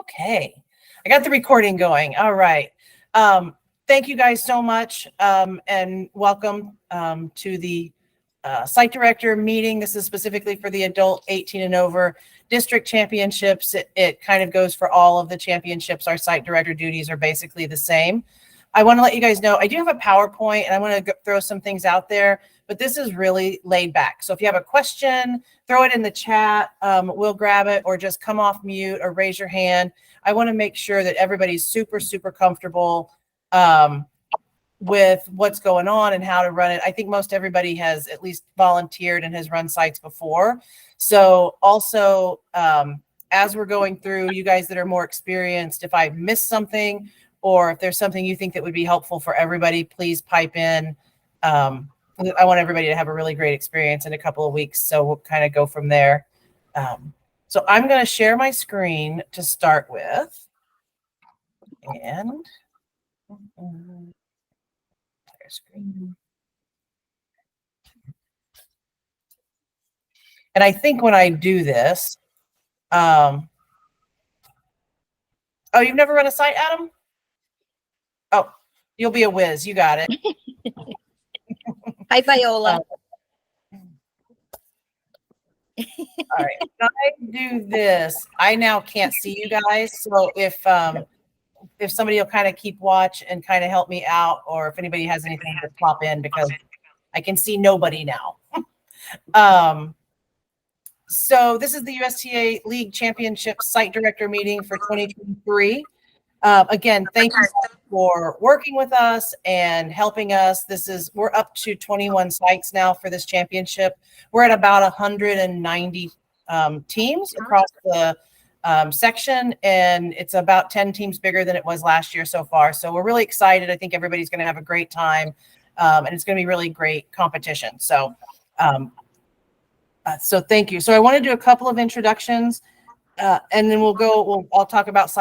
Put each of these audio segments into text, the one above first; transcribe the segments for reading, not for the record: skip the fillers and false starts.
Okay, I got the recording going. All right. Thank you guys so much, and welcome to the site director meeting. This is specifically for the adult 18 and over district championships. It kind of goes for all of the championships. Our site director duties are basically the same. I want to let you guys know, I do have a PowerPoint and I want to throw some things out there, but this is really laid back. So if you have a question, throw it in the chat. We'll grab it, or just come off mute or raise your hand. I want to make sure that everybody's super, super comfortable with what's going on and how to run it. I think most everybody has at least volunteered and has run sites before. So also, as we're going through, you guys that are more experienced, if I missed something or if there's something you think that would be helpful for everybody, please pipe in. I want everybody to have a really great experience in a couple of weeks. So we'll kind of go from there. So I'm going to share my screen to start with. And screen. And I think when I do this, oh, you've never run a site, Adam? Oh, you'll be a whiz. You got it. Hi, Viola. All right. When I do this, I now can't see you guys. So if somebody will kind of keep watch and kind of help me out, or if anybody has anything to pop in, because I can see nobody now. So this is the USTA League Championship Site Director meeting for 2023. Again, thank you for working with us and helping us. We're up to 21 sites now for this championship. We're at about 190 teams across the section, and it's about 10 teams bigger than it was last year so far. So we're really excited. I think everybody's going to have a great time, and it's going to be really great competition. So, so thank you. So I want to do a couple of introductions. And then I'll talk about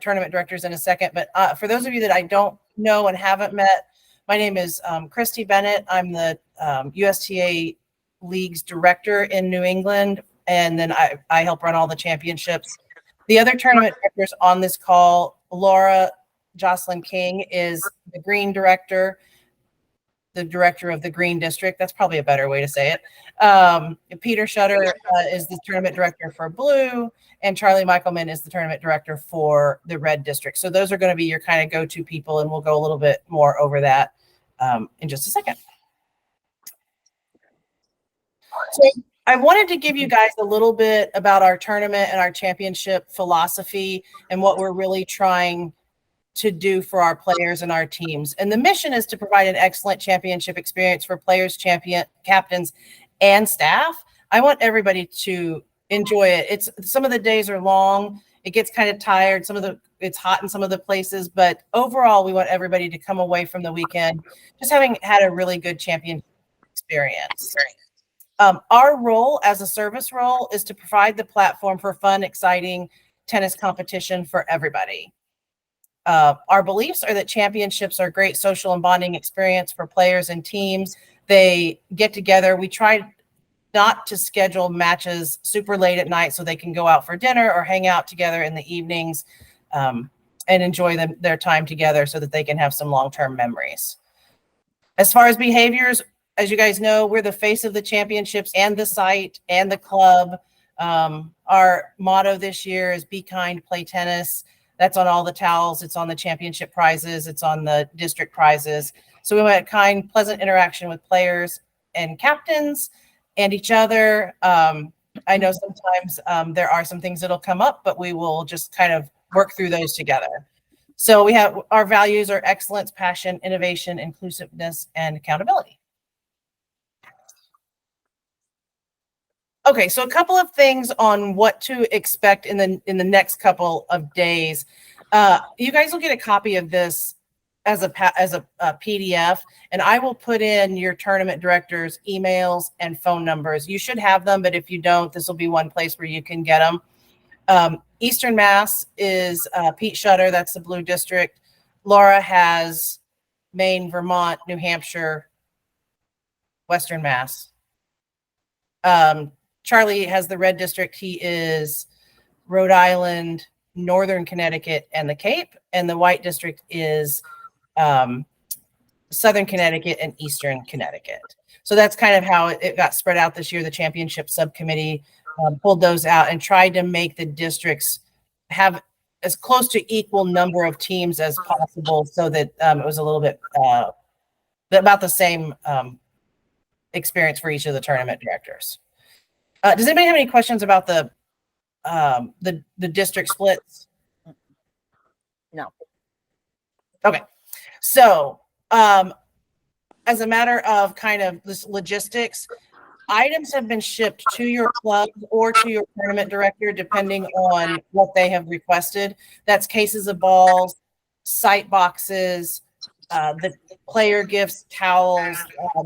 tournament directors in a second. But for those of you that I don't know and haven't met, my name is Christy Bennett. I'm the USTA League's director in New England, and then I help run all the championships. The other tournament directors on this call, Laura Jocelyn King is the green director, the director of the Green District. That's probably a better way to say it. Peter Shutter is the tournament director for Blue, and Charlie Michaelman is the tournament director for the Red District. So those are going to be your kind of go-to people, and we'll go a little bit more over that in just a second. So I wanted to give you guys a little bit about our tournament and our championship philosophy and what we're really trying to do for our players and our teams. And the mission is to provide an excellent championship experience for players, captains, and staff. I want everybody to enjoy it. Some of the days are long. It gets kind of tired. It's hot in some of the places, but overall, we want everybody to come away from the weekend just having had a really good championship experience. Our role as a service role is to provide the platform for fun, exciting tennis competition for everybody. Our beliefs are that championships are a great social and bonding experience for players and teams. They get together. We try not to schedule matches super late at night so they can go out for dinner or hang out together in the evenings and enjoy their time together so that they can have some long-term memories. As far as behaviors, as you guys know, we're the face of the championships and the site and the club. Our motto this year is be kind, play tennis. That's on all the towels. It's on the championship prizes. It's on the district prizes. So we want kind, pleasant interaction with players and captains and each other. I know sometimes there are some things that'll come up, but we will just kind of work through those together. So we have our values are excellence, passion, innovation, inclusiveness, and accountability. Okay, so a couple of things on what to expect in the next couple of days. You guys will get a copy of this as a PDF, and I will put in your tournament director's emails and phone numbers. You should have them, but if you don't, this will be one place where you can get them. Eastern Mass is Pete Shutter, that's the Blue District. Laura has Maine, Vermont, New Hampshire, Western Mass. Charlie has the Red District. He is Rhode Island, Northern Connecticut and the Cape, and the White District is Southern Connecticut and Eastern Connecticut. So that's kind of how it got spread out this year. The championship subcommittee pulled those out and tried to make the districts have as close to equal number of teams as possible, so that it was a little bit about the same experience for each of the tournament directors. Does anybody have any questions about the district splits? No. Okay. So, as a matter of kind of this logistics, items have been shipped to your club or to your tournament director, depending on what they have requested. That's cases of balls, sight boxes, the player gifts, towels,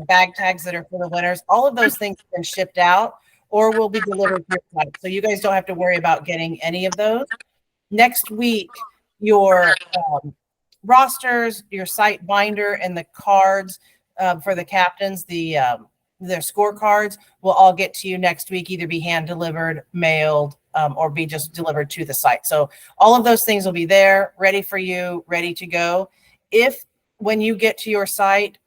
bag tags that are for the winners. All of those things have been shipped out or will be delivered to your site. So you guys don't have to worry about getting any of those. Next week, your rosters, your site binder, and the cards for the captains, their scorecards will all get to you next week, either be hand delivered, mailed, or be just delivered to the site. So all of those things will be there, ready for you, ready to go. If when you get to your site,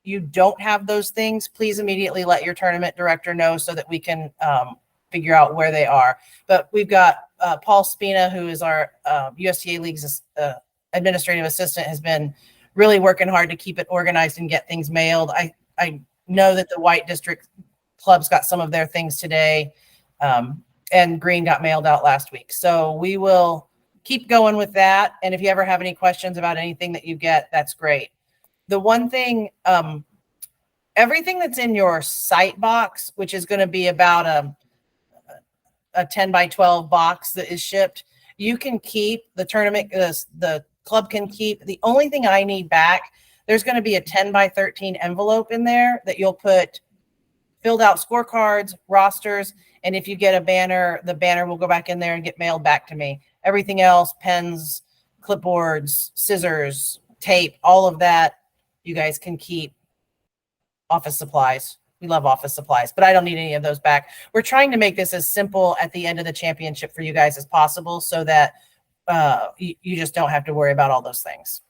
you don't have those things, please immediately let your tournament director know so that we can figure out where they are. But we've got Paul Spina, who is our USTA League's administrative assistant, has been really working hard to keep it organized and get things mailed. I know that the White District clubs got some of their things today, and Green got mailed out last week. So we will keep going with that. And if you ever have any questions about anything that you get, that's great. The one thing, everything that's in your site box, which is going to be about a 10 by 12 box that is shipped, you can keep. The tournament, the club can keep. The only thing I need back, there's going to be a 10 by 13 envelope in there that you'll put filled out scorecards, rosters, and if you get a banner, the banner will go back in there and get mailed back to me. Everything else, pens, clipboards, scissors, tape, all of that, you guys can keep. Office supplies. We love office supplies, but I don't need any of those back. We're trying to make this as simple at the end of the championship for you guys as possible, so that you just don't have to worry about all those things.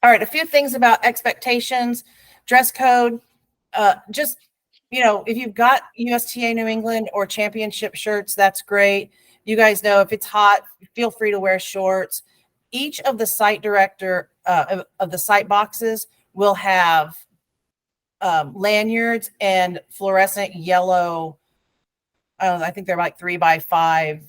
All right, a few things about expectations, dress code. Just, if you've got USTA New England or championship shirts, that's great. You guys know if it's hot, feel free to wear shorts. Each of the site director of the site boxes will have lanyards and fluorescent yellow, I think they're like 3x5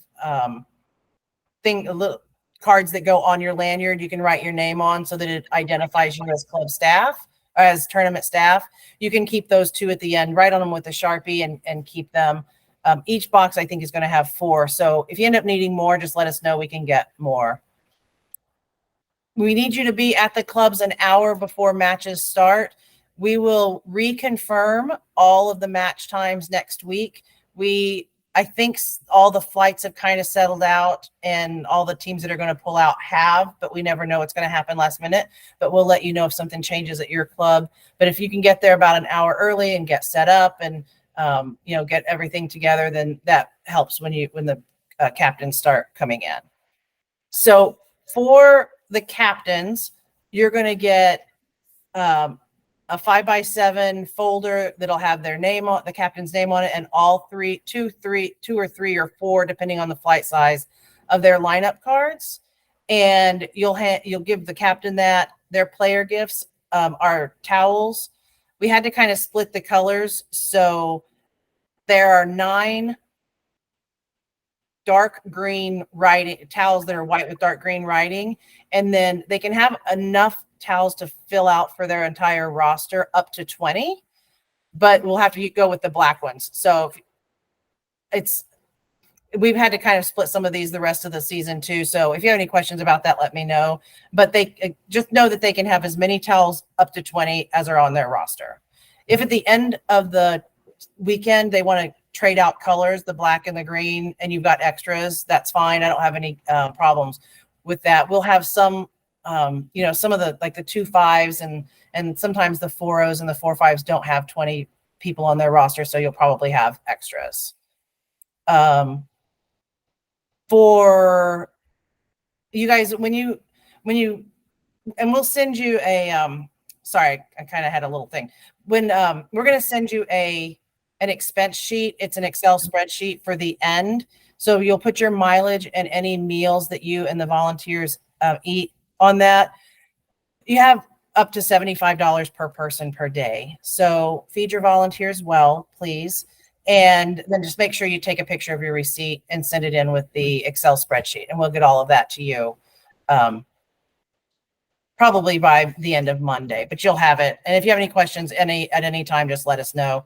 little cards that go on your lanyard. You can write your name on so that it identifies you as club staff, or as tournament staff. You can keep those two at the end, write on them with a Sharpie and keep them. Each box, I think, is going to have 4. So if you end up needing more, just let us know. We can get more. We need you to be at the clubs an hour before matches start. We will reconfirm all of the match times next week. I think all the flights have kind of settled out, and all the teams that are going to pull out have, but we never know what's going to happen last minute. But we'll let you know if something changes at your club. But if you can get there about an hour early and get set up and get everything together, then that helps when the captains start coming in. So for the captains, you're going to get a 5x7 folder that'll have their name on, the captain's name on it, and all two or three or 4, depending on the flight size, of their lineup cards. And you'll give the captain that. Their player gifts are towels. We had to kind of split the colors, so there are 9 dark green writing towels that are white with dark green writing, and then they can have enough towels to fill out for their entire roster, up to 20, but we'll have to go with the black ones. So we've had to kind of split some of these the rest of the season too. So if you have any questions about that, let me know. But they just know that they can have as many towels, up to 20, as are on their roster. If at the end of the weekend they want to trade out colors, the black and the green, and you've got extras, that's fine. I don't have any problems with that. We'll have some some of the, like the 2-5s and sometimes the 4-0s and the 4-5s don't have 20 people on their roster, so you'll probably have extras. for you guys, and we'll send you sorry, I kind of had a little thing. When we're going to send you an expense sheet. It's an Excel spreadsheet for the end. So you'll put your mileage and any meals that you and the volunteers eat on that. You have up to $75 per person per day. So feed your volunteers well, please. And then just make sure you take a picture of your receipt and send it in with the Excel spreadsheet, and we'll get all of that to you probably by the end of Monday, but you'll have it. And if you have any questions at any time, just let us know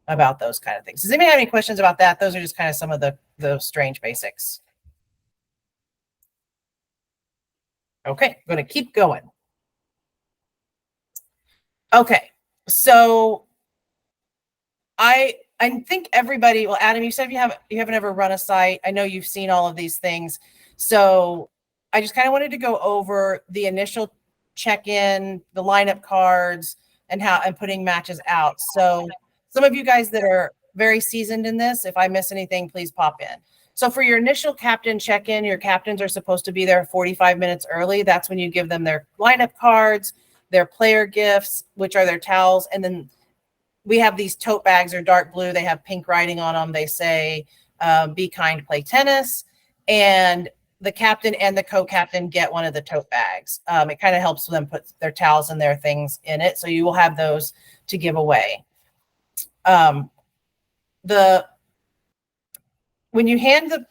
about those kind of things. Does anybody have any questions about that? Those are just kind of some of the strange basics. Okay, I'm going to keep going. Okay, so I think everybody, well, Adam, you said you haven't ever run a site. I know you've seen all of these things. So I just kind of wanted to go over the initial check-in, the lineup cards, and putting matches out. So some of you guys that are very seasoned in this, if I miss anything, please pop in. So for your initial captain check-in, your captains are supposed to be there 45 minutes early. That's when you give them their lineup cards, their player gifts, which are their towels, and then we have these tote bags, are dark blue. They have pink writing on them. They say, be kind, play tennis. And the captain and the co-captain get one of the tote bags. It kind of helps them put their towels and their things in it. So you will have those to give away. When you hand the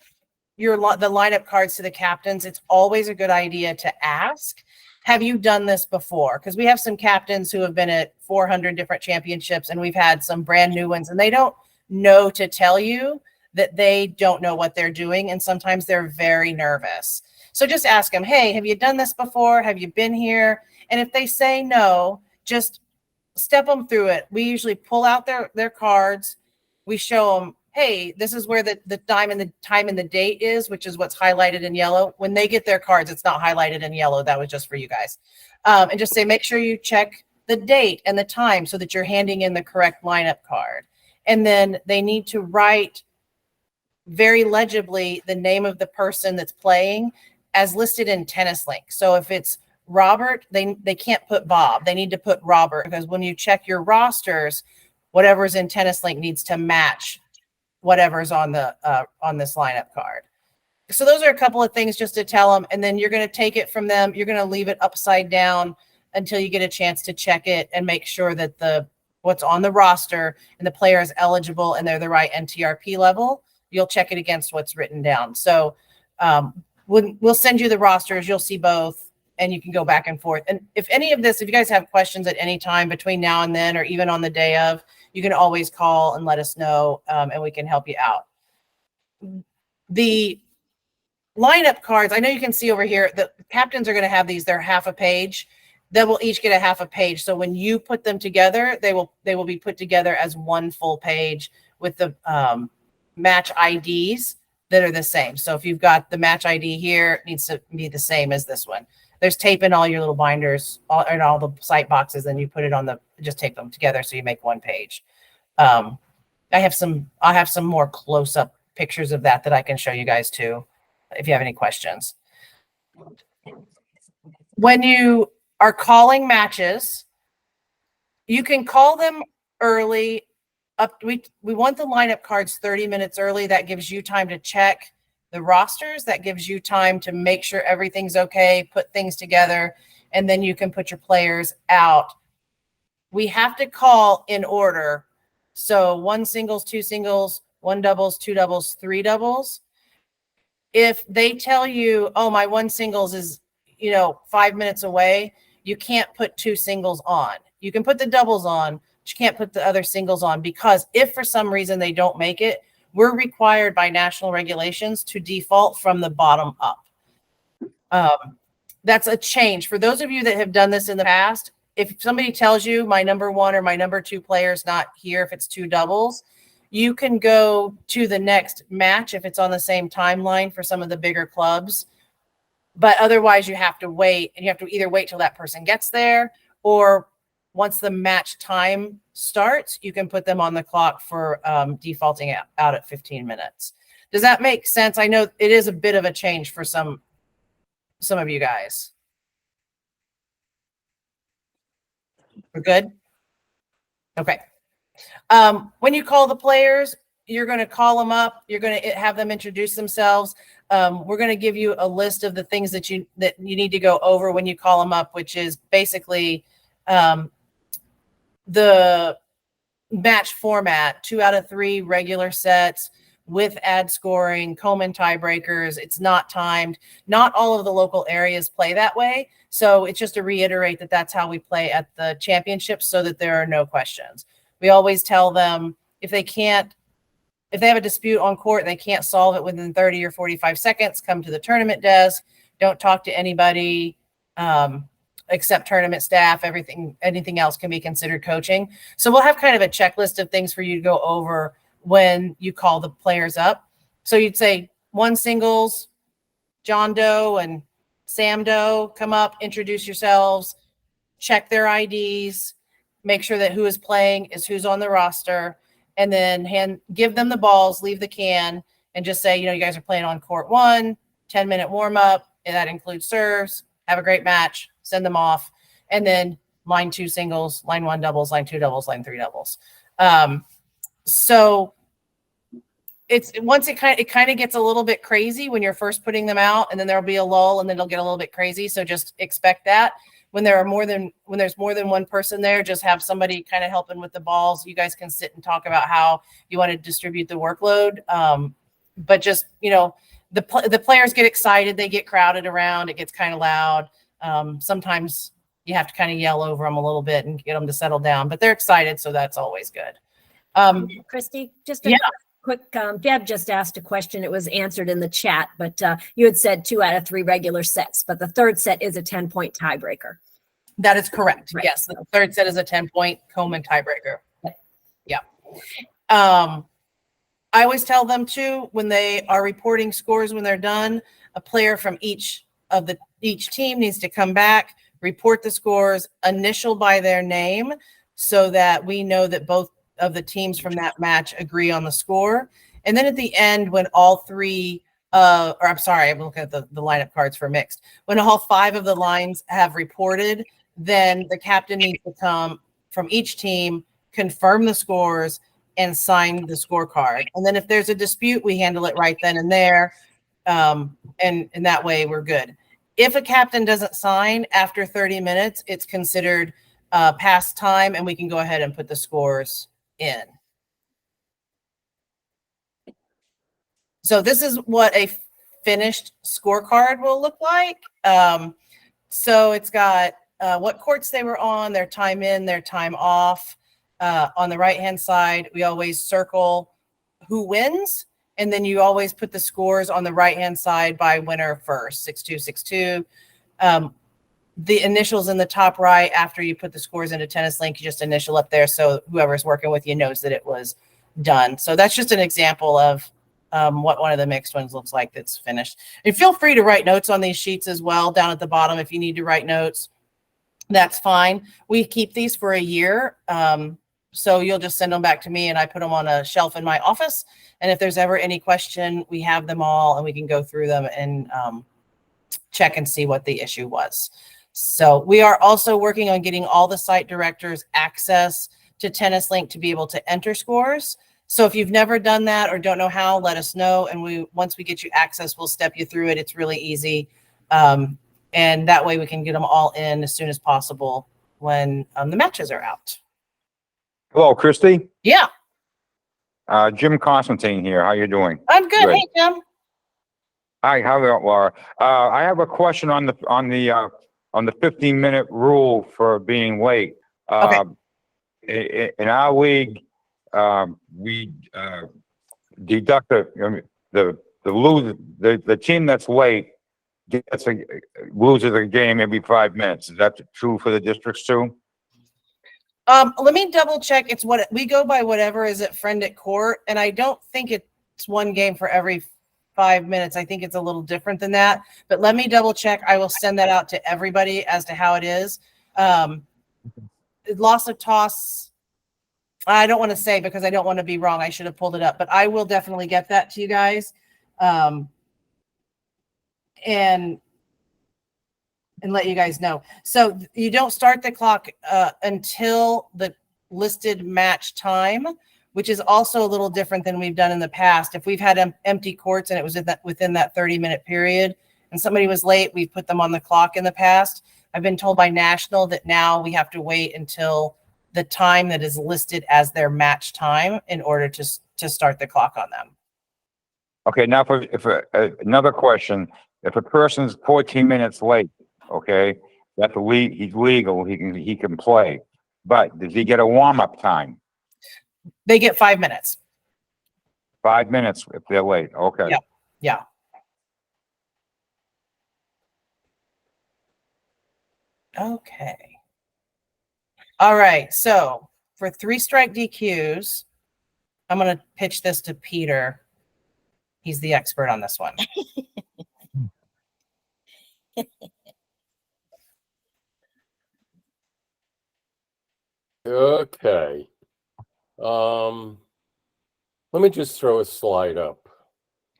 lineup cards to the captains, it's always a good idea to ask, have you done this before? Because we have some captains who have been at 400 different championships, and we've had some brand new ones, and they don't know to tell you that they don't know what they're doing, and sometimes they're very nervous. So just ask them, hey, have you done this before? Have you been here? And if they say no, just step them through it. We usually pull out their cards. We show them, hey, this is where the time and the date is, which is what's highlighted in yellow. When they get their cards, it's not highlighted in yellow. That was just for you guys. And just say, make sure you check the date and the time so that you're handing in the correct lineup card. And then they need to write very legibly the name of the person that's playing as listed in Tennis Link. So if it's Robert, they can't put Bob. They need to put Robert, because when you check your rosters, whatever's in Tennis Link needs to match whatever's on this lineup card. So those are a couple of things just to tell them, and then you're going to take it from them. You're going to leave it upside down until you get a chance to check it and make sure that what's on the roster and the player is eligible and they're the right NTRP level. You'll check it against what's written down. So we'll send you the rosters. You'll see both, and you can go back and forth. And if you guys have questions at any time between now and then, or even on the day of, you can always call and let us know, and we can help you out. The lineup cards, I know you can see over here, the captains are going to have these. They're half a page. They will each get a half a page. So when you put them together, they will be put together as one full page with the match IDs that are the same. So if you've got the match ID here, it needs to be the same as this one. There's tape in all your little binders and all the site boxes, and you put it on just tape them together so you make one page. I'll have some more close-up pictures of that I can show you guys too, if you have any questions. When you are calling matches, you can call them early. We want the lineup cards 30 minutes early. That gives you time to check the rosters. That gives you time to make sure everything's okay, put things together, and then you can put your players out. We have to call in order. So 1 singles, 2 singles, 1 doubles, 2 doubles, 3 doubles. If they tell you, oh, my 1 singles is 5 minutes away, you can't put 2 singles on. You can put the doubles on, but you can't put the other singles on, because if for some reason they don't make it, we're required by national regulations to default from the bottom up. That's a change. For those of you that have done this in the past, if somebody tells you my number 1 or my number 2 player is not here, if it's 2 doubles, you can go to the next match if it's on the same timeline for some of the bigger clubs. But otherwise, you have to wait, and you have to either wait till that person gets there, or once the match time starts, you can put them on the clock for defaulting out at 15 minutes. Does that make sense? I know it is a bit of a change for some of you guys. We're good? Okay. When you call the players, you're going to call them up. You're going to have them introduce themselves. We're going to give you a list of the things that you need to go over when you call them up, which is basically the match format: 2 out of 3 regular sets with ad scoring, Coleman tiebreakers. It's not timed. Not all of the local areas play that way. So it's just to reiterate that that's how we play at the championships, so that there are no questions. We always tell them if they have a dispute on court and they can't solve it within 30 or 45 seconds, come to the tournament desk. Don't talk to anybody except tournament staff. Anything else can be considered coaching. So we'll have kind of a checklist of things for you to go over when you call the players up. So you'd say 1 singles, John Doe and Sam Doe, come up, introduce yourselves, check their IDs, make sure that who is playing is who's on the roster, and then give them the balls, leave the can, and just say, you guys are playing on court 1, 10-minute warm up, and that includes serves. Have a great match, send them off, and then line 2 singles, line 1 doubles, line 2 doubles, line 3 doubles. So it kind of gets a little bit crazy when you're first putting them out, and then there'll be a lull, and then it'll get a little bit crazy. So just expect that. When there's more than 1 person there, just have somebody kind of helping with the balls. You guys can sit and talk about how you want to distribute the workload. But just, the players get excited, they get crowded around, it gets kind of loud. Sometimes you have to kind of yell over them a little bit and get them to settle down, but they're excited, so that's always good. Christy, just a quick, Deb just asked a question. It was answered in the chat, but you had said 2 out of 3 regular sets, but the third set is a 10-point tiebreaker. That is correct. Right. Yes, the third set is a 10-point Coleman tiebreaker. Right. Yeah. I always tell them too, when they are reporting scores, when they're done, a player from each team needs to come back, report the scores, initial by their name, so that we know that both of the teams from that match agree on the score. And then at the end, when all 3, I'm looking at the lineup cards for mixed. When all 5 of the lines have reported, then the captain needs to come from each team, confirm the scores, and sign the scorecard. And then if there's a dispute, we handle it right then and there. And that way we're good. If a captain doesn't sign after 30 minutes, it's considered past time, and we can go ahead and put the scores in. So this is what a finished scorecard will look like. So it's got what courts they were on, their time in, their time off. On the right-hand side, we always circle who wins, and then you always put the scores on the right-hand side by winner first, 6-2, 6-2. The initials in the top right, after you put the scores into Tennis Link, you just initial up there, so whoever's working with you knows that it was done. So that's just an example of what one of the mixed ones looks like that's finished. And feel free to write notes on these sheets as well down at the bottom. If you need to write notes, that's fine. We keep these for a year. So you'll just send them back to me, and I put them on a shelf in my office. And if there's ever any question, we have them all, and we can go through them and check and see what the issue was. So we are also working on getting all the site directors access to Tennis Link to be able to enter scores. So if you've never done that or don't know how, let us know. And once we get you access, we'll step you through it. It's really easy. And that way we can get them all in as soon as possible when the matches are out. Hello, Christy. Yeah, Jim Constantine here. How you doing? I'm good. Good. Hey, Jim. Hi, how are you, Laura? I have a question on the 15-minute rule for being late. Okay. In our league, we deduct the team that's late loses a game every 5 minutes. Is that true for the districts too? Let me double check. It's what we go by, whatever is at friend at court. And I don't think it's 1 game for every 5 minutes. I think it's a little different than that, but let me double check. I will send that out to everybody as to how it is. Loss of toss, I don't want to say because I don't want to be wrong. I should have pulled it up, but I will definitely get that to you guys. and let you guys know. So you don't start the clock until the listed match time, which is also a little different than we've done in the past. If we've had empty courts and it was within that 30-minute period and somebody was late, we've put them on the clock in the past. I've been told by National that now we have to wait until the time that is listed as their match time in order to start the clock on them. Okay, now another question. If a person's 14 minutes late, okay, he's legal, he can play. But does he get a warm-up time? They get 5 minutes. 5 minutes if they're late, okay. Yeah. Yeah. Okay. All right. So for 3-strike DQs, I'm going to pitch this to Peter. He's the expert on this one. Okay. Let me just throw a slide up.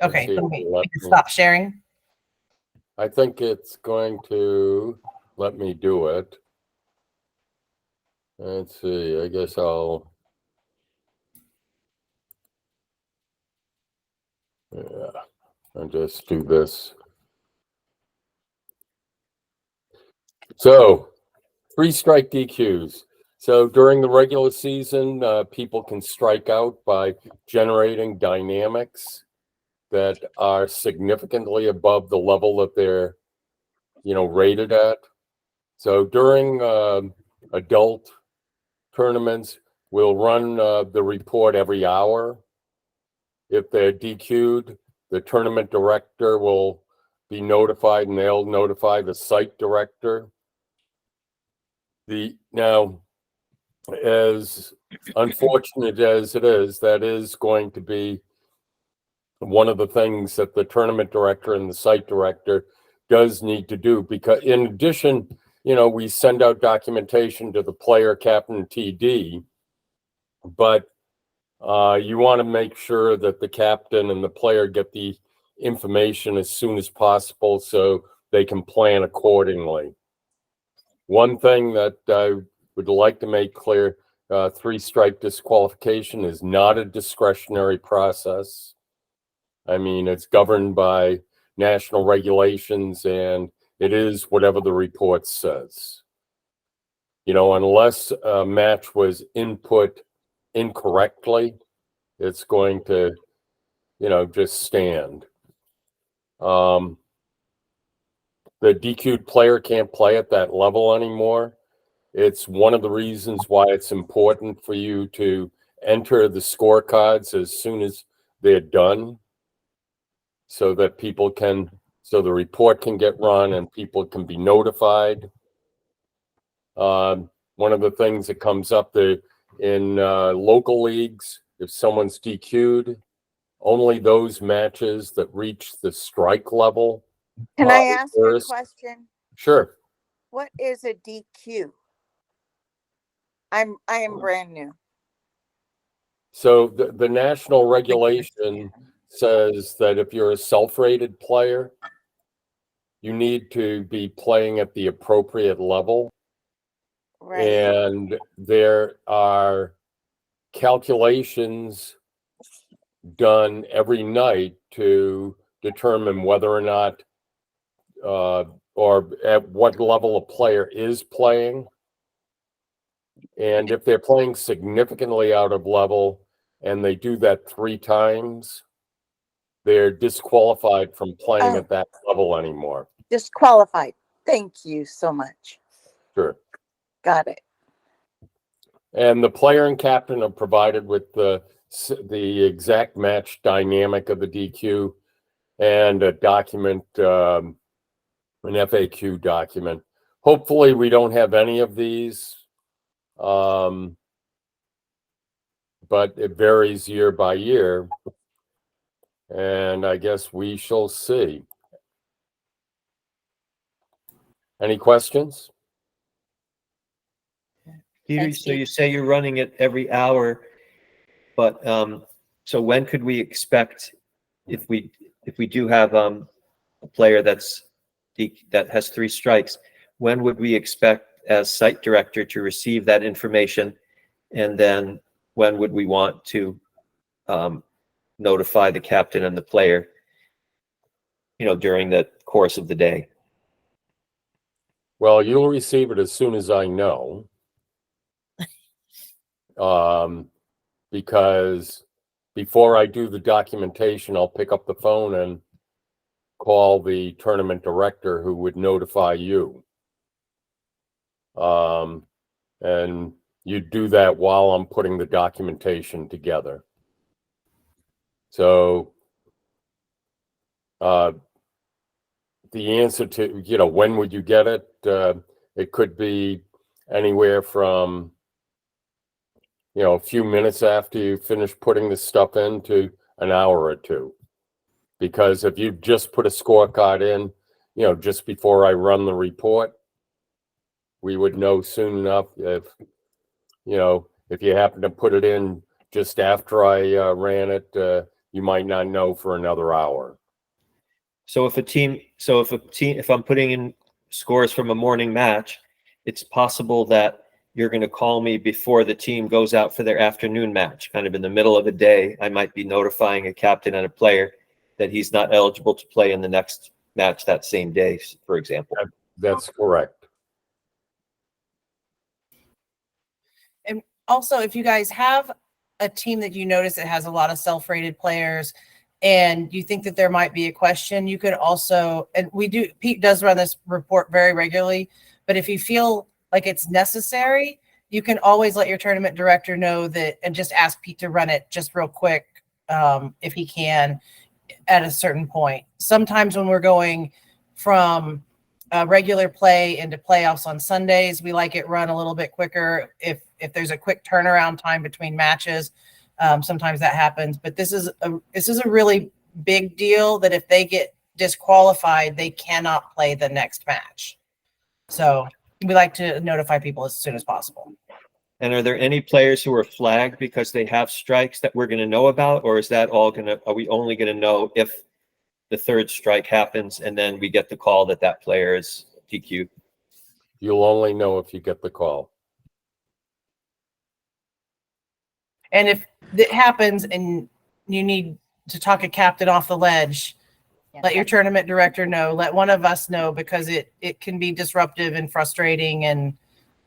Okay. Let's see if We it'll let can me. stop sharing. I think it's going to let me do it. Let's see. I guess I'll just do this. So 3-strike DQs. So during the regular season, people can strike out by generating dynamics that are significantly above the level that they're, rated at. So during adult tournaments, we'll run the report every hour. If they're DQ'd, the tournament director will be notified and they'll notify the site director. Now, as unfortunate as it is, that is going to be one of the things that the tournament director and the site director does need to do, because in addition, we send out documentation to the player, captain, TD, but you want to make sure that the captain and the player get the information as soon as possible so they can plan accordingly. One thing that I would like to make clear, 3-strike disqualification is not a discretionary process. I mean, it's governed by national regulations and it is whatever the report says. Unless a match was input incorrectly, it's going to, just stand. The DQ'd player can't play at that level anymore. It's one of the reasons why it's important for you to enter the scorecards as soon as they're done so that the report can get run and people can be notified. One of the things that comes up in local leagues, if someone's DQ'd, only those matches that reach the strike level. Can I ask you a first. question? Sure. What is a DQ? I am brand new. So the national regulation says that if you're a self-rated player, you need to be playing at the appropriate level. Right. And there are calculations done every night to determine whether or not or at what level a player is playing. And if they're playing significantly out of level and they do that 3 times, they're disqualified from playing at that level anymore. Disqualified. Thank you so much. Sure. Got it. And the player and captain are provided with the exact match dynamic of the DQ and a document, an FAQ document. Hopefully we don't have any of these, but it varies year by year. And I guess we shall see. Any questions? Peter, Thanks, so Steve. you say you're running it every hour, but so when could we expect, if we if we do have a player that has 3 strikes, when would we expect as site director to receive that information? And then when would we want to notify the captain and the player, during the course of the day? Well, you'll receive it as soon as I know. Because before I do the documentation, I'll pick up the phone and call the tournament director, who would notify you. And you do that while I'm putting the documentation together. So the answer to, when would you get it? It could be anywhere from, a few minutes after you finish putting the stuff in to an hour or two. Because if you just put a scorecard in, just before I run the report, we would know soon enough. If you happen to put it in just after I ran it, you might not know for another hour. So if I'm putting in scores from a morning match, it's possible that you're going to call me before the team goes out for their afternoon match, kind of in the middle of a day. I might be notifying a captain and a player that he's not eligible to play in the next match that same day, for example. That's correct. And also, if you guys have a team that you notice that has a lot of self-rated players and you think that there might be a question, you could also, and Pete does run this report very regularly, but if you feel like it's necessary, you can always let your tournament director know that, and just ask Pete to run it just real quick, if he can, at a certain point. Sometimes when we're going from regular play into playoffs on Sundays, we like it run a little bit quicker. If there's a quick turnaround time between matches, sometimes that happens. But this is a really big deal, that if they get disqualified, they cannot play the next match. So we like to notify people as soon as possible. And are there any players who are flagged because they have strikes that we're going to know about, or is that are we only going to know if the 3rd strike happens and then we get the call that player is DQ'd? You'll only know if you get the call. And if it happens and you need to talk a captain off the ledge, let your tournament director know. Let one of us know, because it can be disruptive and frustrating, and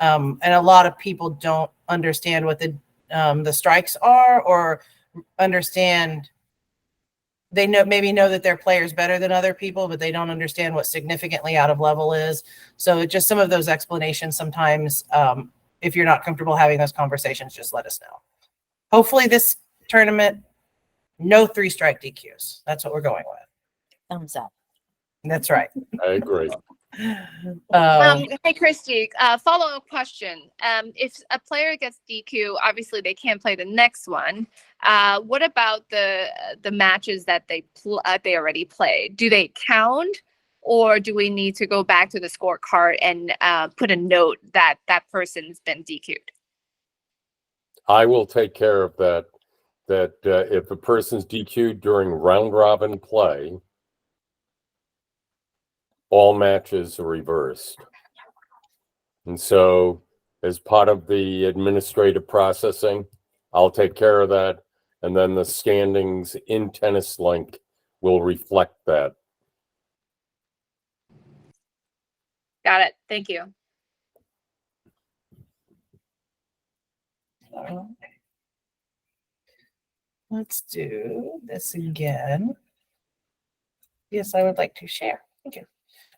a lot of people don't understand what the strikes are, or understand. They maybe know that their player's better than other people, but they don't understand what significantly out of level is. So just some of those explanations sometimes, if you're not comfortable having those conversations, just let us know. Hopefully this tournament, no 3-strike DQs. That's what we're going with. Thumbs up. That's right. I agree. Hey, Christy, follow-up question. If a player gets DQ, obviously they can't play the next one. What about the matches that they already played? Do they count, or do we need to go back to the scorecard and put a note that that person's been DQ'd? I will take care of that. If a person's DQ'd during round robin play, all matches are reversed. And so as part of the administrative processing, I'll take care of that. And then the standings in Tennis Link will reflect that. Got it. Thank you. Let's do this again. Yes, I would like to share. Thank you.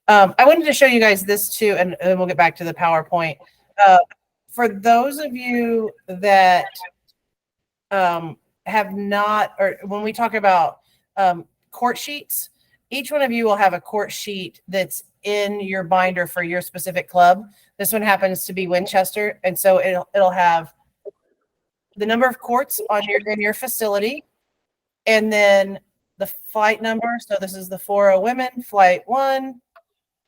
I wanted to show you guys this too, and then we'll get back to the PowerPoint. For those of you that have not, or when we talk about court sheets, each one of you will have a court sheet that's in your binder for your specific club. This one happens to be Winchester, and so it'll have the number of courts on in your facility, and then the flight number. So this is the 4 women, flight 1,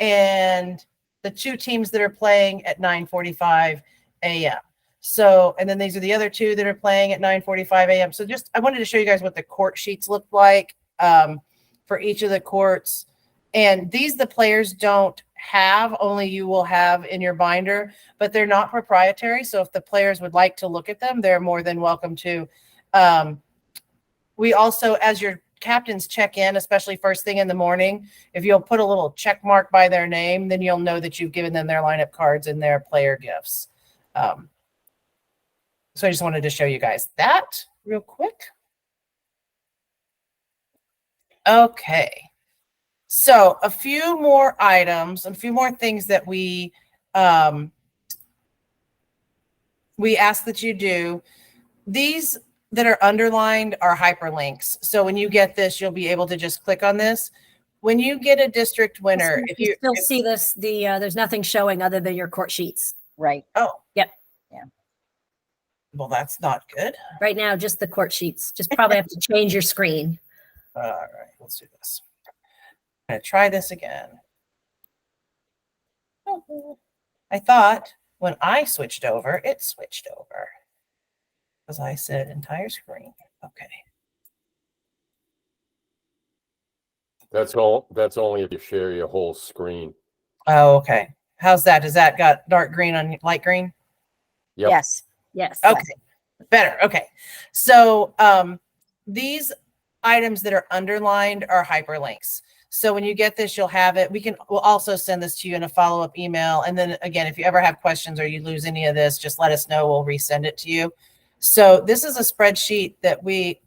and the 2 teams that are playing at 9:45 a.m. So, and then these are the other 2 that are playing at 9:45 a.m. So I wanted to show you guys what the court sheets look like for for each of the courts. And these the players don't have, only you will have in your binder, but they're not proprietary. So if the players would like to look at them, they're more than welcome to. We also, as your captains check in, especially first thing in the morning, if you'll put a little check mark by their name, then you'll know that you've given them their lineup cards and their player gifts. So I just wanted to show you guys that real quick. Okay. So a few more items, a few more things that we ask that you do. These that are underlined are hyperlinks. So when you get this, you'll be able to just click on this. When you get a district winner, if you still see this, there's nothing showing other than your court sheets. Right. oh, Yep. well, that's not good. Right now, just the court sheets. Just probably have to change your screen. All right, let's do this. I'm gonna try this again. I thought when I switched over, it switched over. Because I said entire screen. Okay. That's all. That's only if you share your whole screen. Oh, okay. How's that? Does that got dark green on light green? Yep. Yes. Yes. Okay. Better. Okay. So these items that are underlined are hyperlinks. So when you get this, you'll have it. We'll also send this to you in a follow-up email. And then again, if you ever have questions or you lose any of this, just let us know. We'll resend it to you. So this is a spreadsheet that we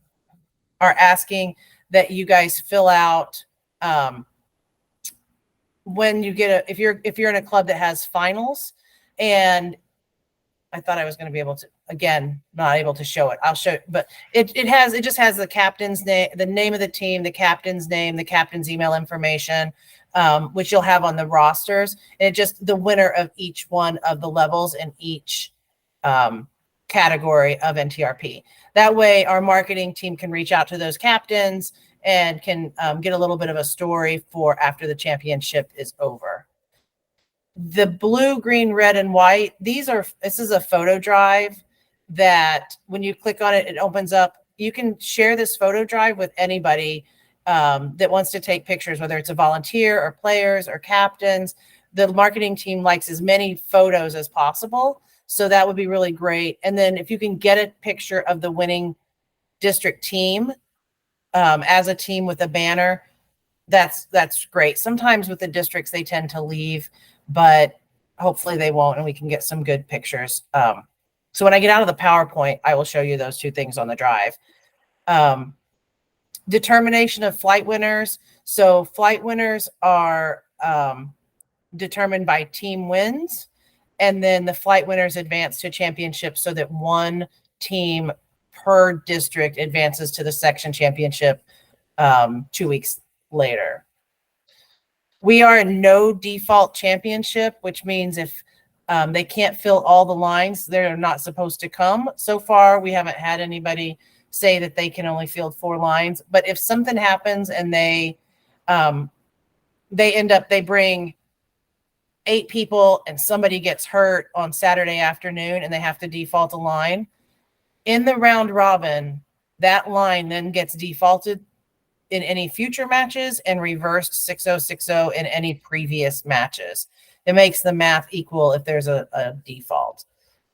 are asking that you guys fill out when you get if you're in a club that has finals. And I thought I was going to be able to, again, not able to show it. I'll show it, but it just has the captain's name, the name of the team, the captain's name, the captain's email information, which you'll have on the rosters, and it just the winner of each one of the levels in each category of NTRP. That way our marketing team can reach out to those captains and can get a little bit of a story for after the championship is over. The blue, green, red, and white, this is a photo drive that when you click on it, it opens up. You can share this photo drive with anybody that wants to take pictures, whether it's a volunteer or players or captains. The marketing team likes as many photos as possible. So that would be really great. And then if you can get a picture of the winning district team as a team with a banner, that's great. Sometimes with the districts, they tend to leave, but hopefully they won't, and we can get some good pictures. So when I get out of the PowerPoint, I will show you those two things on the drive. Determination of flight winners. So flight winners are determined by team wins, and then the flight winners advance to championship so that one team per district advances to the section championship 2 weeks later. We are a no default championship, which means if they can't fill all the lines, they're not supposed to come. So far, we haven't had anybody say that they can only field 4 lines. But if something happens and they bring 8 people and somebody gets hurt on Saturday afternoon and they have to default a line, in the round robin, that line then gets defaulted in any future matches and reversed 6-0-6-0 in any previous matches. It makes the math equal if there's a default.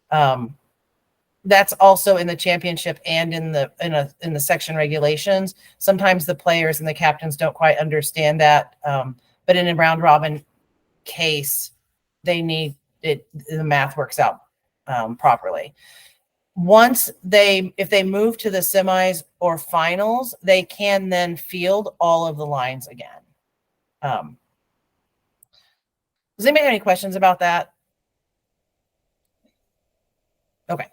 That's also in the championship and in the section regulations. Sometimes the players and the captains don't quite understand that, but in a round robin case, they need it. The math works out properly. If they move to the semis or finals, they can then field all of the lines again. Does anybody have any questions about that? Okay.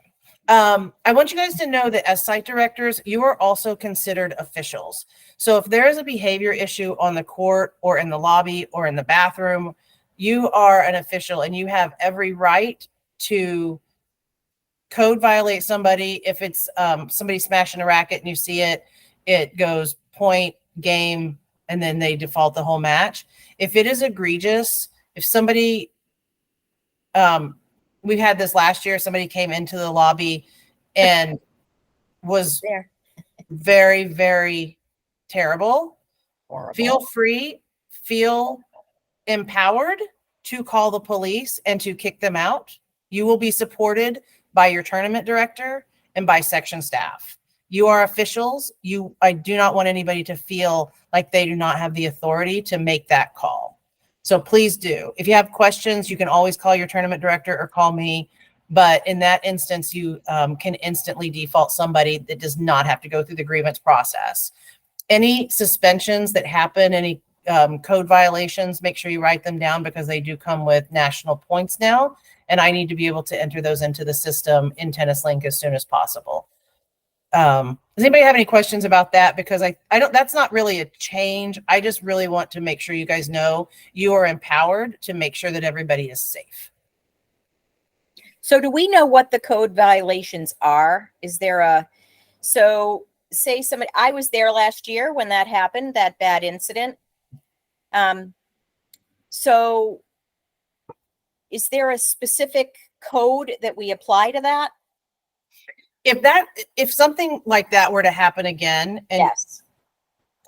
I want you guys to know that as site directors, you are also considered officials. So if there is a behavior issue on the court or in the lobby or in the bathroom, you are an official and you have every right to code violate somebody. If it's somebody smashing a racket and you see it, it goes point, game, and then they default the whole match. If it is egregious, if somebody, we had this last year, somebody came into the lobby and was There. very, very terrible. Feel free, feel empowered to call the police and to kick them out. You will be supported by your tournament director and by section staff. You are officials. I do not want anybody to feel like they do not have the authority to make that call. So please do. If you have questions, you can always call your tournament director or call me. But in that instance, you can instantly default somebody that does not have to go through the grievance process. Any suspensions that happen, any code violations, make sure you write them down because they do come with national points now. And I need to be able to enter those into the system in Tennis Link as soon as possible. Does anybody have any questions about that? Because I don't, that's not really a change. I just really want to make sure you guys know you are empowered to make sure that everybody is safe. So do we know what the code violations are? Is there so say somebody, I was there last year when that happened, that bad incident. So is there a specific code that we apply to that? If something like that were to happen again, and Yes.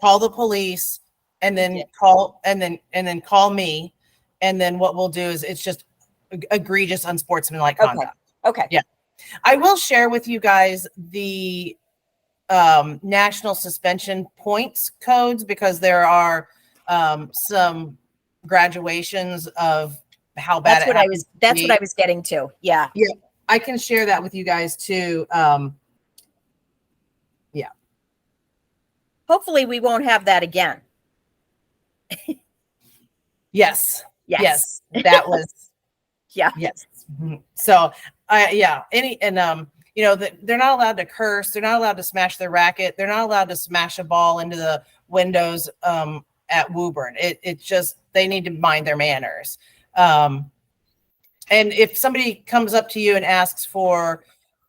call the police and then call me, and then what we'll do is it's just egregious unsportsmanlike conduct. Okay. Yeah. I will share with you guys the national suspension points codes because there are some graduations of how bad That's what I was getting to. Yeah. Yeah. I can share that with you guys too. Yeah. Hopefully we won't have that again. Yes. Yes. Yes. That was. Yeah. Yes. Mhm. So, yeah. You know, they're not allowed to curse. They're not allowed to smash their racket. They're not allowed to smash a ball into the windows at Woburn. It's just they need to mind their manners. And if somebody comes up to you and asks for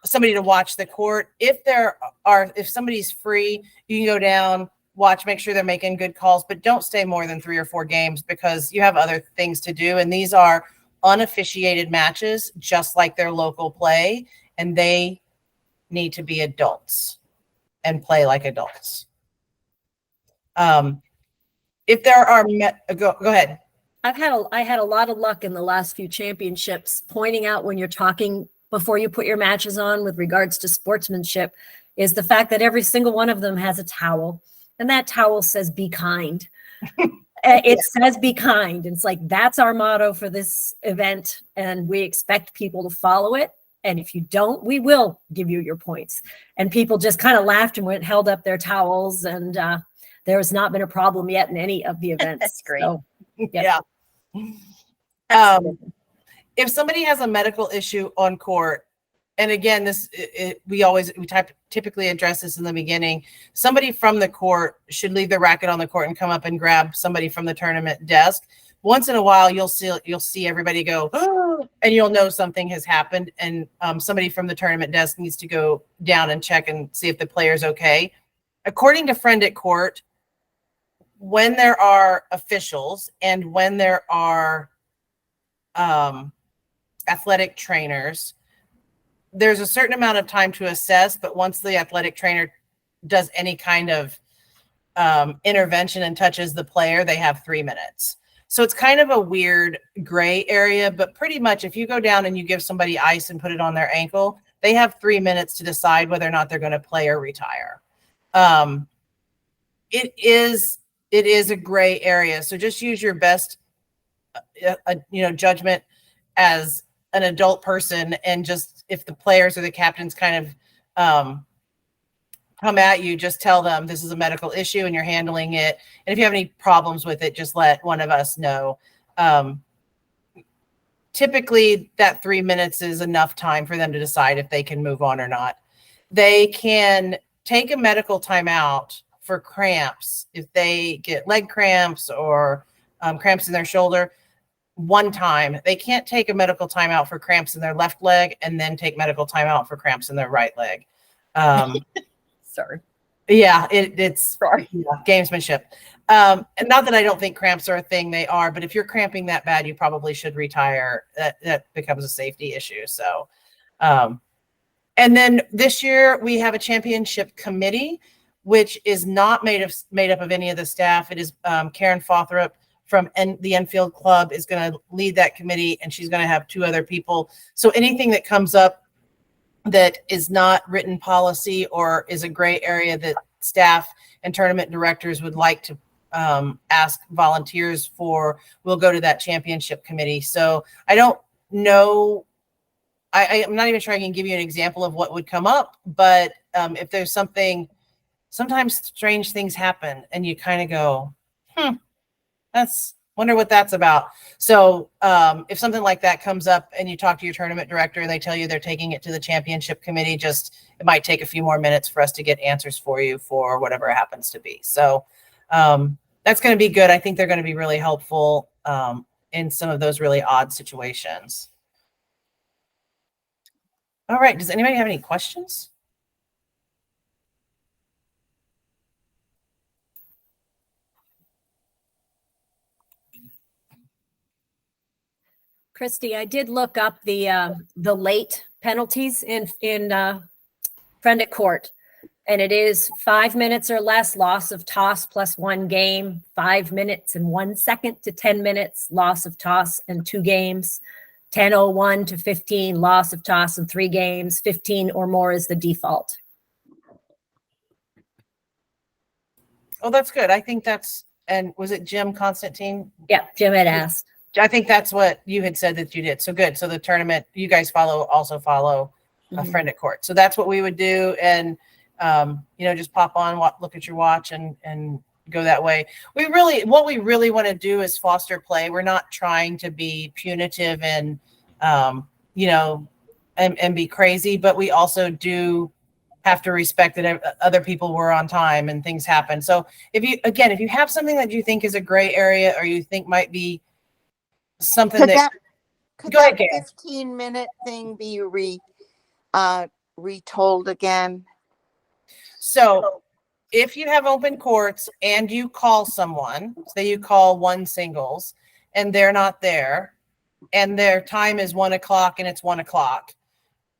somebody to watch the court, if somebody's free, you can go down, watch, make sure they're making good calls, but don't stay more than 3 or 4 games because you have other things to do. And these are unofficiated matches, just like their local play, and they need to be adults and play like adults. If there are, go ahead. I had a lot of luck in the last few championships pointing out when you're talking before you put your matches on with regards to sportsmanship is the fact that every single one of them has a towel and that towel says be kind. It says be kind. It's like, that's our motto for this event. And we expect people to follow it. And if you don't, we will give you your points. And people just kind of laughed and held up their towels. And there has not been a problem yet in any of the events. That's great. So, Yeah. If somebody has a medical issue on court, and again, we typically address this in the beginning. Somebody from the court should leave their racket on the court and come up and grab somebody from the tournament desk. Once in a while, you'll see everybody go, oh, and you'll know something has happened, and somebody from the tournament desk needs to go down and check and see if the player's okay. According to Friend at Court, when there are officials and when there are athletic trainers, there's a certain amount of time to assess, but once the athletic trainer does any kind of intervention and touches the player, they have 3 minutes. So it's kind of a weird gray area, but pretty much if you go down and you give somebody ice and put it on their ankle, they have 3 minutes to decide whether or not they're going to play or retire. It is a gray area. So just use your best, judgment as an adult person. And just, if the players or the captains kind of, come at you, just tell them this is a medical issue and you're handling it. And if you have any problems with it, just let one of us know. Typically that 3 minutes is enough time for them to decide if they can move on or not. They can take a medical timeout for cramps if they get leg cramps or cramps in their shoulder. One time. They can't take a medical timeout for cramps in their left leg and then take medical timeout for cramps in their right leg. Sorry. Yeah, it's Sorry. Gamesmanship. And not that I don't think cramps are a thing, they are, but if you're cramping that bad, you probably should retire. That becomes a safety issue. So, and then this year we have a championship committee. which is not made up of any of the staff. It is Karen Fothrop from the Enfield Club is going to lead that committee, and she's going to have 2 other people. So anything that comes up that is not written policy or is a gray area that staff and tournament directors would like to ask volunteers for, we'll go to that championship committee. So I don't know. I'm not even sure I can give you an example of what would come up, but if there's something, sometimes strange things happen and you kind of go, wonder what that's about. So if something like that comes up and you talk to your tournament director and they tell you they're taking it to the championship committee, it might take a few more minutes for us to get answers for you for whatever it happens to be. So that's going to be good. I think they're going to be really helpful in some of those really odd situations. All right. Does anybody have any questions? Christy, I did look up the late penalties in friend at court, and it is 5 minutes or less loss of toss plus 1 game, 5 minutes and 1 second to 10 minutes loss of toss and 2 games, 10:01 to 15 loss of toss and 3 games, 15 or more is the default. Oh, that's good. I think that's, and was it Jim Constantine? Yeah, Jim had asked. I think that's what you had said that you did. So good. So the tournament, you guys also follow a friend at court. So that's what we would do. And, just pop on, look at your watch and go that way. What we really want to do is foster play. We're not trying to be punitive and, and be crazy, but we also do have to respect that other people were on time and things happen. So if you have something that you think is a gray area or you think might be something Could that could go ahead, that Karen. 15-minute thing be retold again? So if you have open courts and you call someone, say you call one singles and they're not there and their time is 1 o'clock and it's 1 o'clock,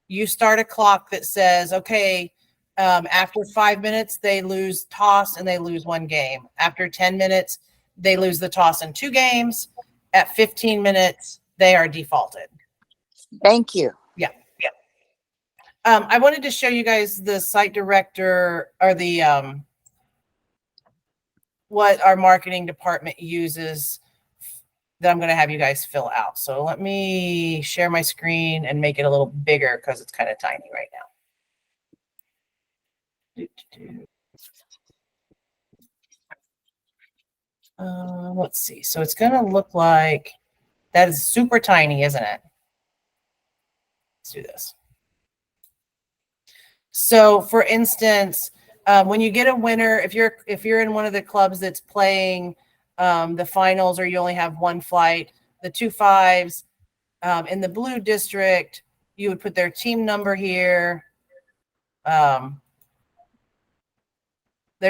you start a clock that says, okay, after 5 minutes, they lose toss and they lose 1 game. After 10 minutes, they lose the toss in 2 games. At 15 minutes, they are defaulted. Thank you. Yeah. I wanted to show you guys the site director or the what our marketing department uses that I'm going to have you guys fill out. So let me share my screen and make it a little bigger because it's kind of tiny right now. Let's see. So it's going to look like that is super tiny, isn't it? Let's do this. So for instance, when you get a winner, if you're in one of the clubs that's playing the finals or you only have 1 flight, the 2 5s in the blue district, you would put their team number here, their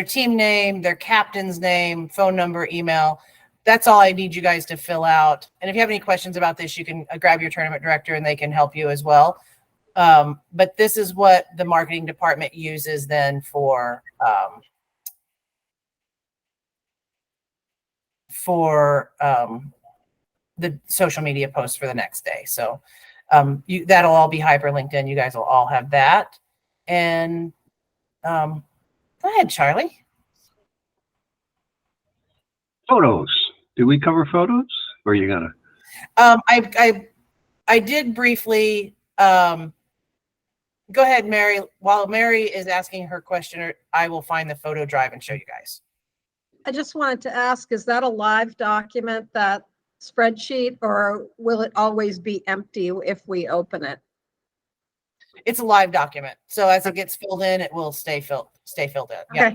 team name, their captain's name, phone number, email. That's all I need you guys to fill out. And if you have any questions about this, you can grab your tournament director and they can help you as well. But this is what the marketing department uses then for the social media posts for the next day. So that'll all be hyperlinked in. You guys will all have that. And go ahead, Charlie. Photos. Did we cover photos? Or are you gonna? I did briefly. Go ahead, Mary. While Mary is asking her question, I will find the photo drive and show you guys. I just wanted to ask, is that a live document, that spreadsheet, or will it always be empty if we open it? It's a live document. So as it gets filled in, it will stay filled in. Okay. Yeah.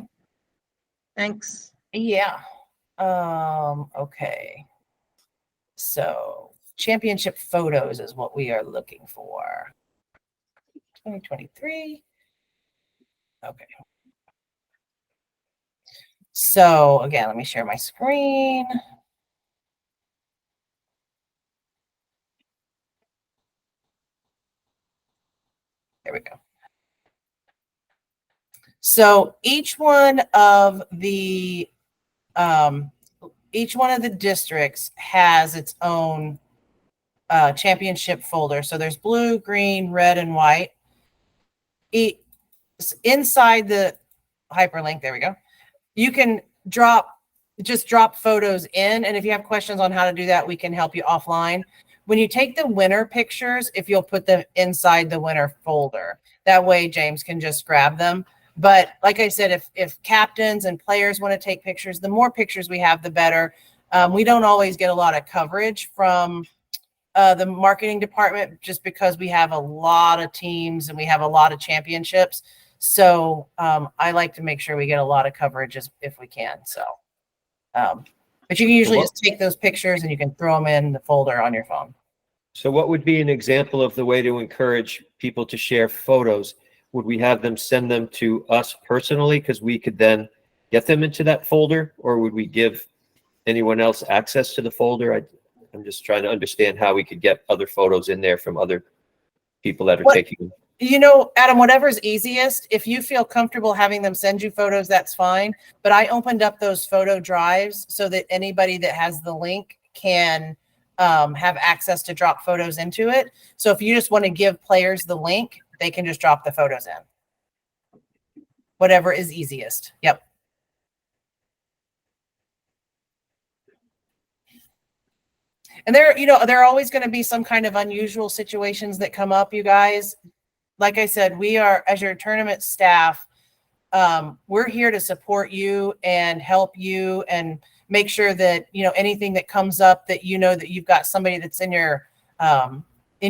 Thanks. Yeah. Okay. So championship photos is what we are looking for. 2023. Okay. So again, let me share my screen. There we go. So each one of the districts has its own championship folder. So there's blue, green, red, and white. Inside the hyperlink, there we go. You can just drop photos in. And if you have questions on how to do that, we can help you offline. When you take the winner pictures, if you'll put them inside the winner folder, that way James can just grab them. But like I said, if captains and players want to take pictures, the more pictures we have, the better. We don't always get a lot of coverage from the marketing department just because we have a lot of teams and we have a lot of championships. So I like to make sure we get a lot of coverage if we can. So, but you can usually just take those pictures and you can throw them in the folder on your phone. So what would be an example of the way to encourage people to share photos? Would we have them send them to us personally because we could then get them into that folder, or would we give anyone else access to the folder? I'm just trying to understand how we could get other photos in there from other people that are taking them. You know, Adam, whatever's easiest. If you feel comfortable having them send you photos, that's fine. But I opened up those photo drives so that anybody that has the link can have access to drop photos into it. So if you just want to give players the link, they can just drop the photos in. Whatever is easiest. Yep. And there are always going to be some kind of unusual situations that come up, you guys. Like I said, we are, as your tournament staff, we're here to support you and help you and make sure that, anything that comes up that that you've got somebody that's in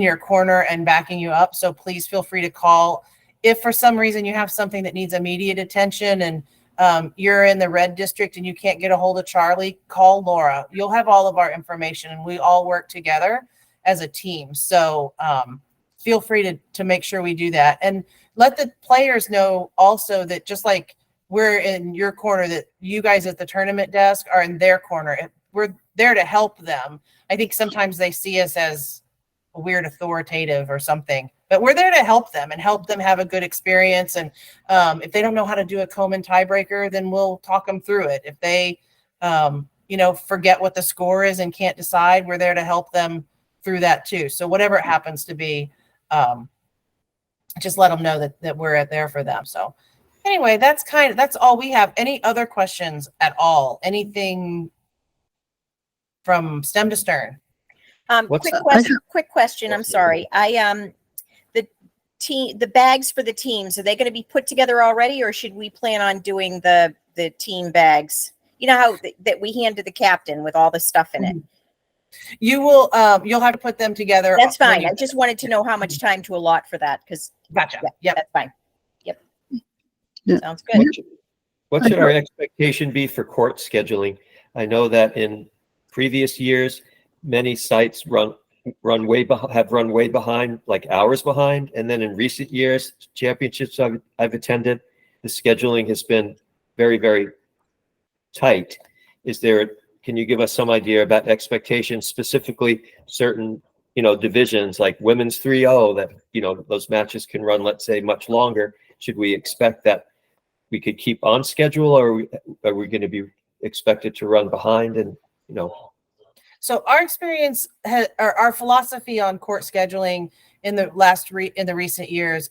your corner and backing you up. So please feel free to call. If for some reason you have something that needs immediate attention and you're in the red district and you can't get a hold of Charlie, call Laura. You'll have all of our information and we all work together as a team. So feel free to make sure we do that. And let the players know also that just like we're in your corner, that you guys at the tournament desk are in their corner. We're there to help them. I think sometimes they see us as a weird authoritative or something, but we're there to help them and help them have a good experience. And if they don't know how to do a Komen tiebreaker, then we'll talk them through it. If they, forget what the score is and can't decide, we're there to help them through that too. So whatever it happens to be, just let them know that we're there for them. So anyway, that's all we have. Any other questions at all? Anything from stem to stern? Quick question. I'm sorry. The bags for the teams, are they going to be put together already, or should we plan on doing the team bags? You know how that we hand to the captain with all the stuff in it. You will. You'll have to put them together. That's fine. I just wanted to know how much time to allot for that because. Gotcha. Yeah, that's fine. Yep. Yeah. Sounds good. What should our expectation be for court scheduling? I know that in previous years, many sites have run way behind, like hours behind. And then in recent years, championships I've attended, the scheduling has been very, very tight. Can you give us some idea about expectations, specifically certain, divisions like women's 3-0 that, those matches can run, let's say, much longer. Should we expect that we could keep on schedule, or are we going to be expected to run behind and, So our experience or our philosophy on court scheduling in the recent years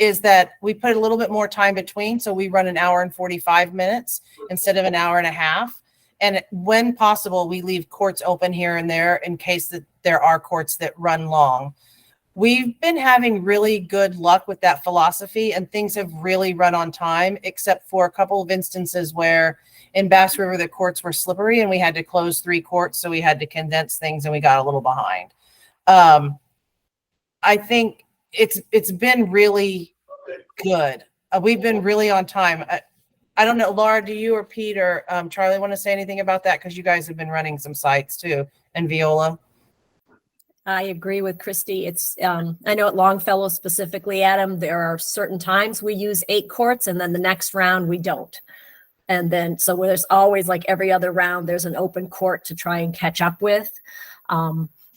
is that we put a little bit more time between. So we run an hour and 45 minutes instead of an hour and a half. And when possible, we leave courts open here and there in case that there are courts that run long. We've been having really good luck with that philosophy, and things have really run on time, except for a couple of instances where in Bass River, the courts were slippery and we had to close 3 courts. So we had to condense things and we got a little behind. I think it's been really good. We've been really on time. I don't know, Laura, do you or Pete or Charlie want to say anything about that? Because you guys have been running some sites too, and Viola. I agree with Christy. It's I know at Longfellow specifically, Adam, there are certain times we use 8 courts and then the next round we don't. And then so there's always, like every other round, there's an open court to try and catch up with.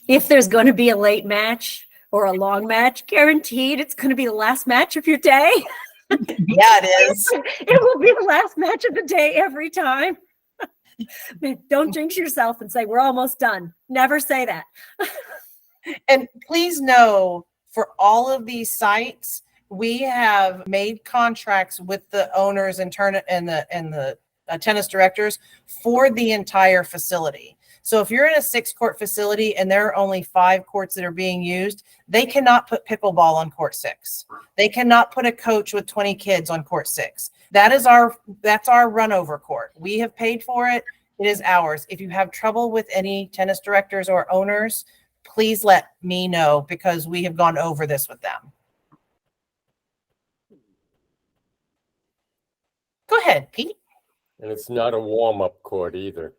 If there's going to be a late match or a long match, guaranteed it's going to be the last match of your day. Yeah, it is. It will be the last match of the day every time. Don't jinx yourself and say, we're almost done. Never say that. And please know, for all of these sites, we have made contracts with the owners and the tennis directors for the entire facility. So if you're in a 6-court facility and there are only 5 courts that are being used, they cannot put pickleball on court 6. They cannot put a coach with 20 kids on court 6. That's our runover court. We have paid for it. It is ours. If you have trouble with any tennis directors or owners, please let me know, because we have gone over this with them. Go ahead, Pete. And it's not a warm-up court either.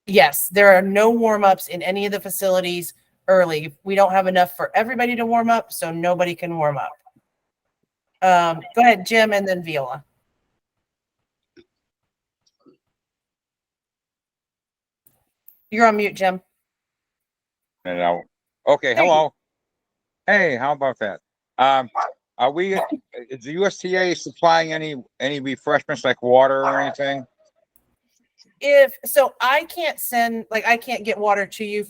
Yes, there are no warm-ups in any of the facilities early. We don't have enough for everybody to warm up, so nobody can warm up. Go ahead, Jim, and then Viola. You're on mute, Jim. No. Okay, hello. Hey, how about that? Is the USTA supplying any refreshments like water or anything? I can't get water to you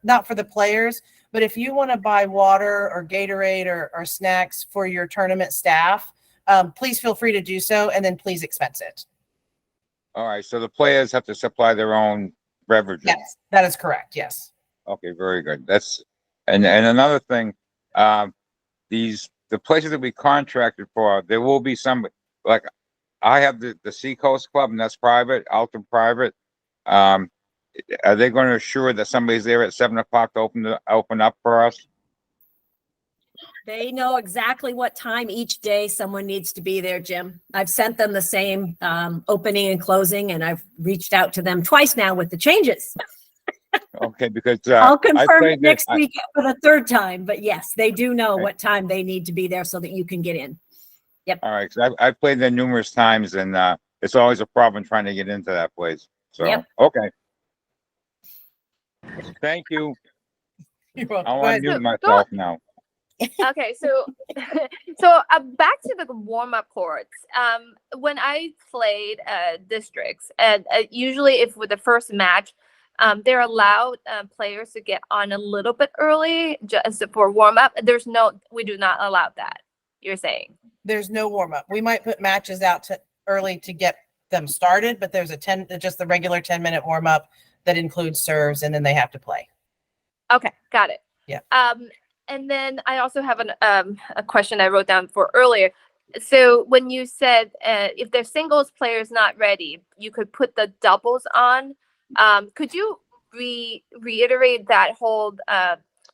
not for the players, but if you want to buy water or Gatorade or snacks for your tournament staff, please feel free to do so, and then please expense it. All right, so the players have to supply their own beverages. Yes, that is correct. Yes. Okay, very good. And another thing, the places that we contracted for, there will be some, like I have the Seacoast Club, and that's private, ultra private. Are they going to assure that somebody's there at 7 o'clock to open up for us? They know exactly what time each day someone needs to be there, Jim. I've sent them the same opening and closing, and I've reached out to them twice now with the changes. Okay, because I'll confirm it next week for the 3rd time, but yes, they do know what time they need to be there so that you can get in. Yep. All right, because I've played there numerous times, and it's always a problem trying to get into that place. So, yep. Okay. Thank you. I'll unmute myself now. Okay, so back to the warm-up courts. When I played districts, and usually if with the first match, they're allowed players to get on a little bit early just for warm-up. We do not allow that, you're saying? There's no warm-up. We might put matches out early to get them started, but there's just the regular 10-minute warm-up that includes serves, and then they have to play. Okay, got it. Yeah. And then I also have a question I wrote down for earlier. So when you said if their singles player is not ready, you could put the doubles on. Could you reiterate that whole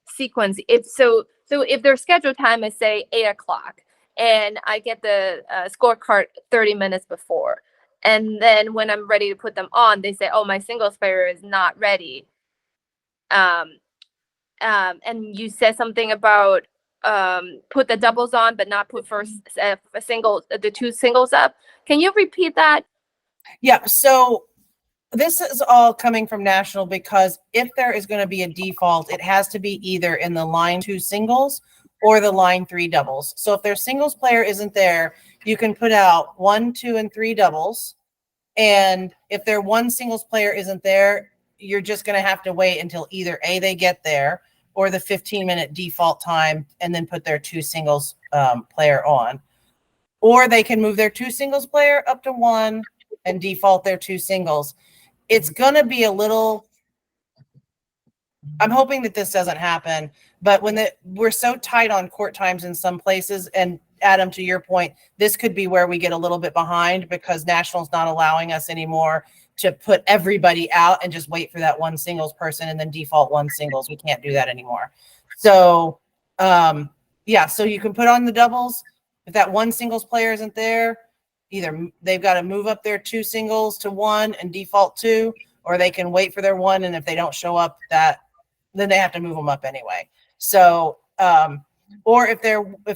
sequence? If their scheduled time is say 8 o'clock, and I get the scorecard 30 minutes before, and then when I'm ready to put them on, they say, "Oh, my singles player is not ready." And you said something about put the doubles on, but not put the 2 singles up. Can you repeat that? Yeah. So this is all coming from national, because if there is going to be a default, it has to be either in the line 2 singles or the line 3 doubles. So if their singles player isn't there, you can put out 1, 2, and 3 doubles. And if their 1 singles player isn't there, you're just going to have to wait until either A, they get there, or the 15-minute default time, and then put their 2 singles player on. Or they can move their 2 singles player up to 1 and default their 2 singles. It's going to be I'm hoping that this doesn't happen, but we're so tight on court times in some places, and Adam, to your point, this could be where we get a little bit behind, because National's not allowing us anymore to put everybody out and just wait for that 1 singles person and then default 1 singles. We can't do that anymore. So, so you can put on the doubles. If that 1 singles player isn't there, either they've got to move up their 2 singles to 1 and default 2, or they can wait for their 1. And if they don't show up, then they have to move them up anyway. So, or if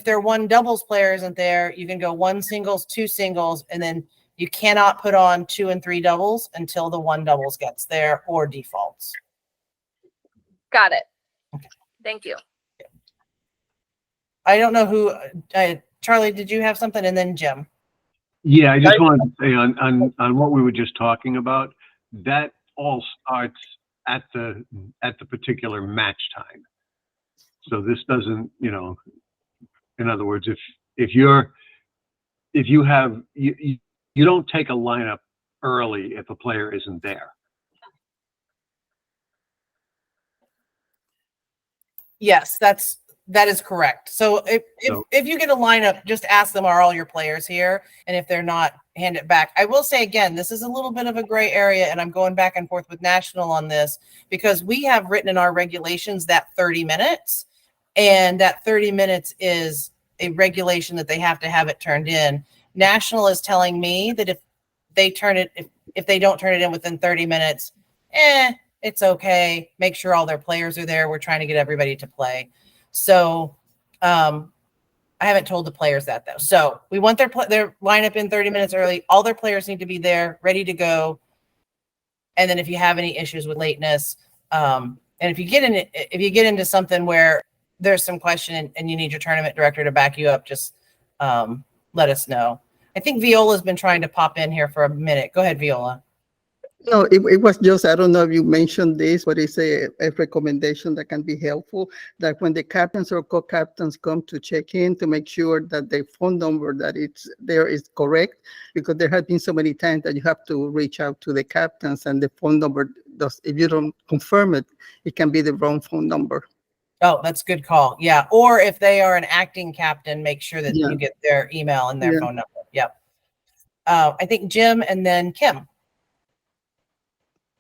their 1 doubles player isn't there, you can go 1 singles, 2 singles, and then you cannot put on 2 and 3 doubles until the 1 doubles gets there or defaults. Got it. Thank you. I don't know who Charlie, did you have something? And then Jim. Yeah, I just wanted to say on what we were just talking about, that all starts at the particular match time. So this doesn't, in other words, if you don't take a lineup early if a player isn't there. Yes, that is correct. So if you get a lineup, just ask them, are all your players here? And if they're not, hand it back. I will say again, this is a little bit of a gray area, and I'm going back and forth with National on this because we have written in our regulations that 30 minutes, and that 30 minutes is a regulation that they have to have it turned in. National is telling me that if they don't turn it in within 30 minutes, it's okay. Make sure all their players are there. We're trying to get everybody to play. So I haven't told the players that though. So we want their lineup in 30 minutes early. All their players need to be there, ready to go. And then if you have any issues with lateness, and if you get into something where there's some question and you need your tournament director to back you up, just let us know. I think Viola's been trying to pop in here for a minute. Go ahead, Viola. No, it was just, I don't know if you mentioned this, but it's a recommendation that can be helpful, that when the captains or co-captains come to check in, to make sure that the phone number that it's there is correct, because there have been so many times that you have to reach out to the captains and the phone number does, if you don't confirm it, it can be the wrong phone number. Oh, that's a good call. Yeah. Or if they are an acting captain, make sure that you get their email and their phone number. Yep. I think Jim and then Kim.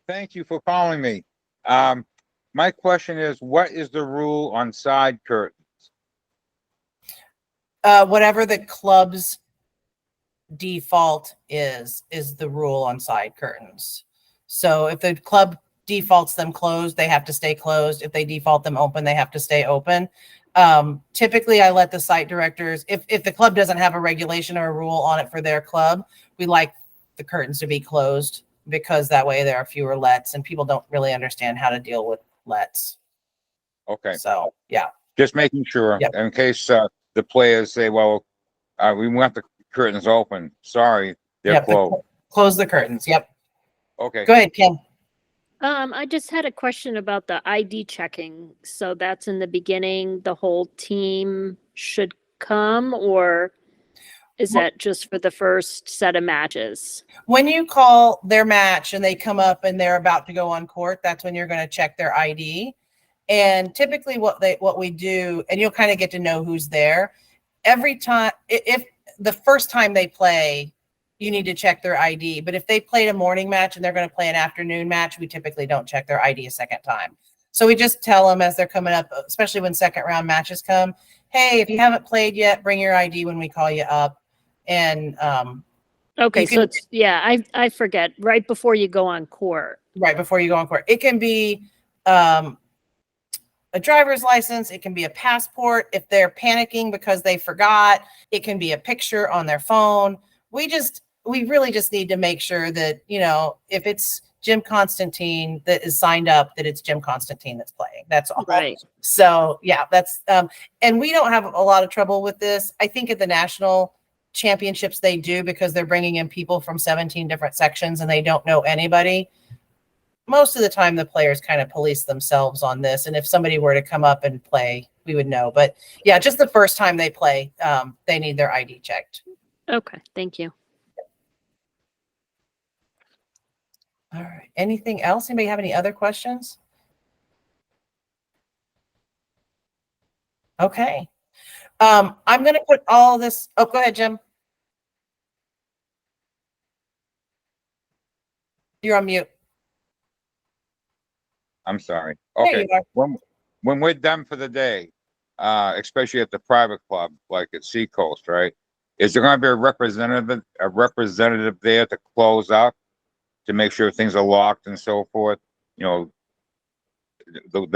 Thank you for calling me. My question is, what is the rule on side curtains? Whatever the club's default is the rule on side curtains. So if the club defaults them closed, they have to stay closed. If they default them open, they have to stay open. Typically I let the site directors, if the club doesn't have a regulation or a rule on it for their club, we like the curtains to be closed, because that way there are fewer lets and people don't really understand how to deal with lets. Okay. So yeah. Just making sure in case the players say, well, we want the curtains open. Sorry, they're closed. Close the curtains. Yep. Okay. Go ahead, Kim. I just had a question about the ID checking. So that's in the beginning, the whole team should come, or is that just for the first set of matches? When you call their match and they come up and they're about to go on court, that's when you're going to check their ID. And typically what we do, and you'll kind of get to know who's there every time. If the first time they play, you need to check their ID. But if they played a morning match and they're going to play an afternoon match, we typically don't check their ID a second time. So we just tell them as they're coming up, especially when second round matches come, hey, if you haven't played yet, bring your ID when we call you up. And okay, so it's I forget, right before you go on court. Right before you go on court. It can be a driver's license, it can be a passport if they're panicking because they forgot, it can be a picture on their phone. We really just need to make sure that, if it's Jim Constantine that is signed up, that it's Jim Constantine that's playing. That's all. Right. So yeah, that's and we don't have a lot of trouble with this. I think at the national championships they do, because they're bringing in people from 17 different sections and they don't know anybody. Most of the time the players kind of police themselves on this, and if somebody were to come up and play, we would know. But yeah, just the first time they play, they need their ID checked. Okay, thank you. All right, anything else? Anybody have any other questions? Okay. I'm going to put all this. Oh, go ahead, Jim. You're on mute. I'm sorry. There Okay. you are. When we're done for the day, especially at the private club, like at Seacoast, right? Is there going to be a representative there to close up, to make sure things are locked and so forth? The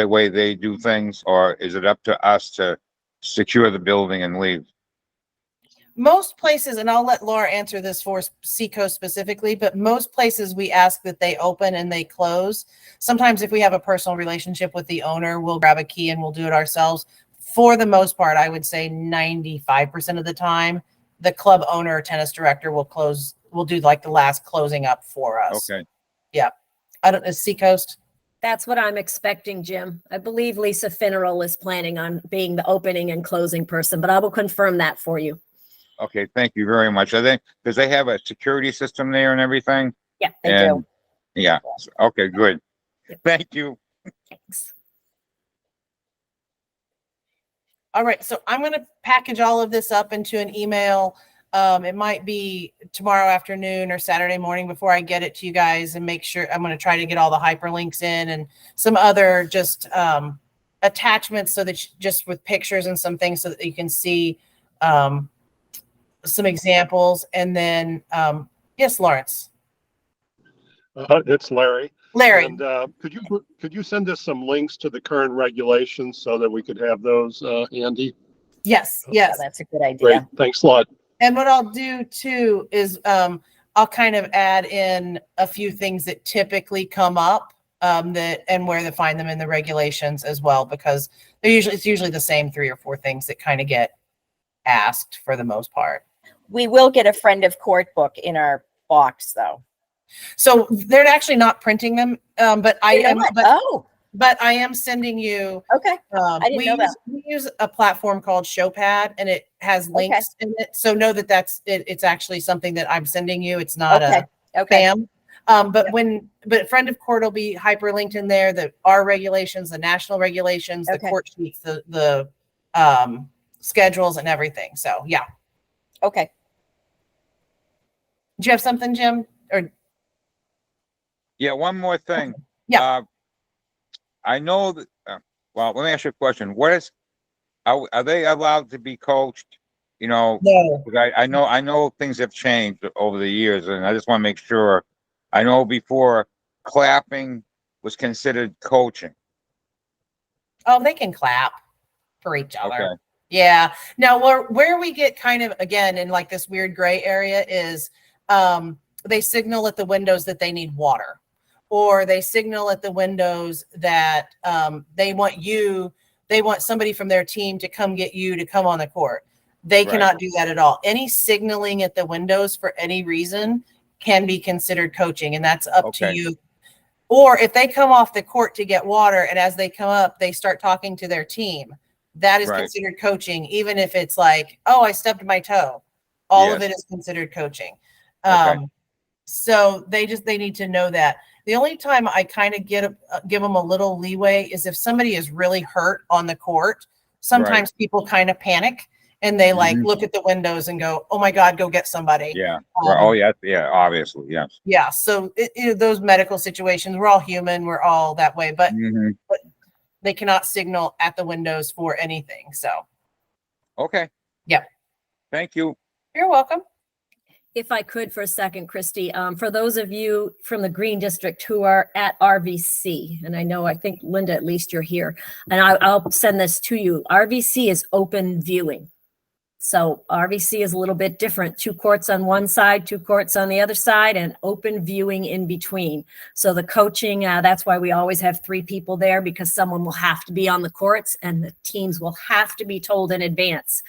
way they do things, or is it up to us to secure the building and leave? Most places, and I'll let Laura answer this for Seacoast specifically, but most places we ask that they open and they close. Sometimes if we have a personal relationship with the owner, we'll grab a key and we'll do it ourselves. for the most part, I would say 95% of the time, the club owner or tennis director will do like the last closing up for us. Okay. Yeah. I don't, is Seacoast? That's what I'm expecting, Jim. I believe Lisa Finneral is planning on being the opening and closing person, but I will confirm that for you. Okay, thank you very much. I think because they have a security system there and everything. Yeah, they And do. yeah, okay, good. Yep. Thank you. Thanks. All right, so I'm going to package all of this up into an email. It might be tomorrow afternoon or Saturday morning before I get it to you guys, and make sure I'm going to try to get all the hyperlinks in and some other just attachments, so that just with pictures and some things, so that you can see some examples. And then yes, Lawrence. It's Larry. Larry. And could you send us some links to the current regulations so that we could have those, Andy? Yes, Yeah, yes. that's a good idea. Great. Thanks a lot. And what I'll do too is I'll kind of add in a few things that typically come up, that and where to find them in the regulations as well, because it's usually the same 3 or 4 things that kind of get asked for the most part. We will get a friend of court book in our box, though. So they're actually not printing them, but I am. But I am sending you. Okay. I didn't know that. We use a platform called Showpad, and it has links in it. So know that that's it. It's actually something that I'm sending you. It's not a spam. But friend of court will be hyperlinked in there. Our regulations, the national regulations, the court sheets, the schedules, and everything. So yeah. Okay. Do you have something, Jim? Or Yeah, one more thing. Yeah. I know that, well, let me ask you a question. Are they allowed to be coached? You know, no. I know things have changed over the years, and I just want to make sure. I know before clapping was considered coaching. Oh, they can clap for each other. Okay. Yeah. Now, where we get kind of, again, in like this weird gray area is they signal at the windows that they need water, or they signal at the windows that they want somebody from their team to come get you to come on the court. They cannot do that at all. Any signaling at the windows for any reason can be considered coaching, and that's up to you. Or if they come off the court to get water, and as they come up, they start talking to their team, that is considered coaching, even if it's like, oh, I stubbed my toe. All of it is considered coaching. So they need to know that. The only time I kind of give them a little leeway is if somebody is really hurt on the court. Sometimes people kind of panic, and they like look at the windows and go, oh my God, go get somebody. Yeah. Yeah, obviously. Yes. Yeah. So those medical situations, we're all human. We're all that way, but they cannot signal at the windows for anything. So. Okay. Yeah. Thank you. You're welcome. If I could for a second, Christy, for those of you from the Green District who are at RVC, and I think Linda, at least you're here, and I'll send this to you. RVC is open viewing. So RVC is a little bit different. 2 courts on one side, 2 courts on the other side, and open viewing in between. So the coaching, that's why we always have 3 people there, because someone will have to be on the courts and the teams will have to be told in advance.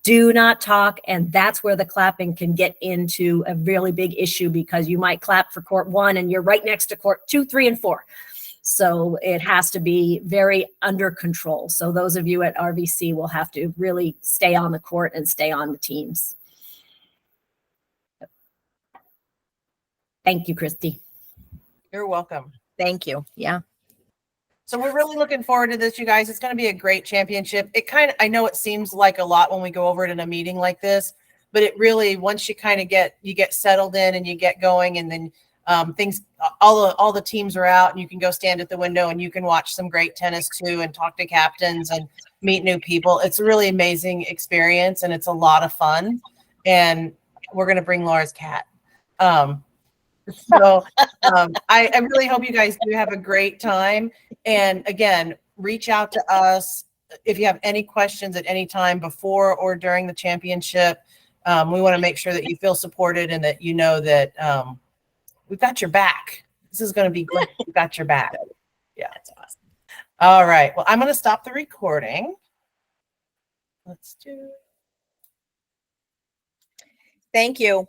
Do not talk, and that's where the clapping can get into a really big issue, because you might clap for court 1 and you're right next to court 2, 3, and 4. So it has to be very under control. So those of you at RVC will have to really stay on the court and stay on the teams. Thank you, Christy. You're welcome. Thank you. Yeah. So we're really looking forward to this, you guys. It's going to be a great championship. I know it seems like a lot when we go over it in a meeting like this, but it really, once you kind of get settled in and you get going, and then all the teams are out, and you can go stand at the window and you can watch some great tennis too, and talk to captains and meet new people. It's a really amazing experience, and it's a lot of fun. And we're going to bring Laura's cat. So I really hope you guys do have a great time. And again, reach out to us if you have any questions at any time before or during the championship. We want to make sure that you feel supported and that you know that we've got your back. This is going to be great. We've got your back. Yeah, that's awesome. All right. Well, I'm going to stop the recording. Let's do. Thank you.